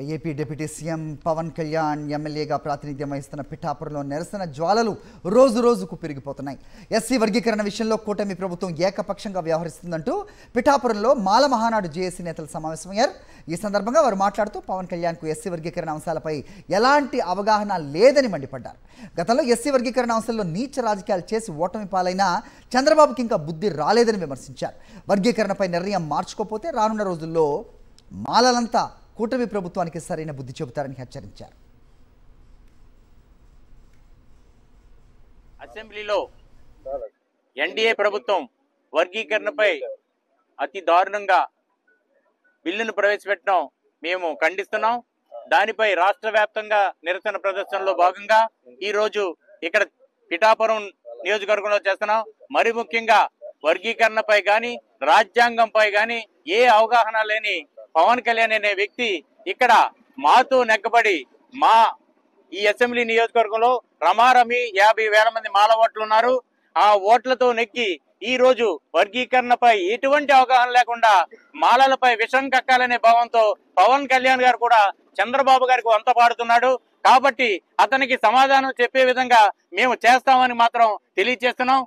AP deputy CM Pawan Kalyan ఎమ్మెల్యేగా ప్రాతినిధ్యం వహిస్తున్న పిఠాపురంలో నిరసన జ్వాలలు రోజు రోజుకు పెరిగిపోతున్నాయి. ఎస్సీ వర్గీకరణ విషయంలో కూటమి ప్రభుత్వం ఏకపక్షంగా వ్యవహరిస్తుందంటూ పిఠాపురంలో మాల మహానాడు జేఏసీ నేతలు సమావేశమయ్యారు. ఈ సందర్భంగా వారు మాట్లాడుతూ పవన్ కళ్యాణ్కు ఎస్సీ వర్గీకరణ అంశాలపై ఎలాంటి అవగాహన లేదని మండిపడ్డారు. గతంలో ఎస్సీ వర్గీకరణ అంశాల్లో నీచ రాజకీయాలు చేసి ఓటమి పాలైనా చంద్రబాబుకి ఇంకా బుద్ధి రాలేదని విమర్శించారు. వర్గీకరణపై నిర్ణయం మార్చుకోకపోతే రానున్న రోజుల్లో మాలలంతా కూటమి ప్రభుత్వానికి సరైన బుద్ధి చెబుతారని హెచ్చరించారు. అసెంబ్లీలో ఎన్డీఏ ప్రభుత్వం వర్గీకరణపై అతి దారుణంగా బిల్లును ప్రవేశపెట్టడం మేము ఖండిస్తున్నాం. దానిపై రాష్ట్ర వ్యాప్తంగా నిరసన ప్రదర్శనలో భాగంగా ఈ రోజు ఇక్కడ పిఠాపురం నియోజకవర్గంలో చేస్తున్నాం. మరి ముఖ్యంగా వర్గీకరణపై గాని రాజ్యాంగంపై గాని ఏ అవగాహన లేని పవన్ కళ్యాణ్ అనే వ్యక్తి ఇక్కడ మాతో నెగ్గబడి ఈ అసెంబ్లీ నియోజకవర్గంలో రమారమి 50,000 మంది మాల ఓట్లు ఉన్నారు. ఆ ఓట్లతో నెక్కి ఈ రోజు వర్గీకరణపై ఎటువంటి అవగాహన లేకుండా మాలలపై విషం కక్కాలనే భావంతో పవన్ కళ్యాణ్ గారు కూడా చంద్రబాబు గారికి వంత పాడుతున్నాడు. కాబట్టి అతనికి సమాధానం చెప్పే విధంగా మేము చేస్తామని మాత్రం తెలియజేస్తున్నాం.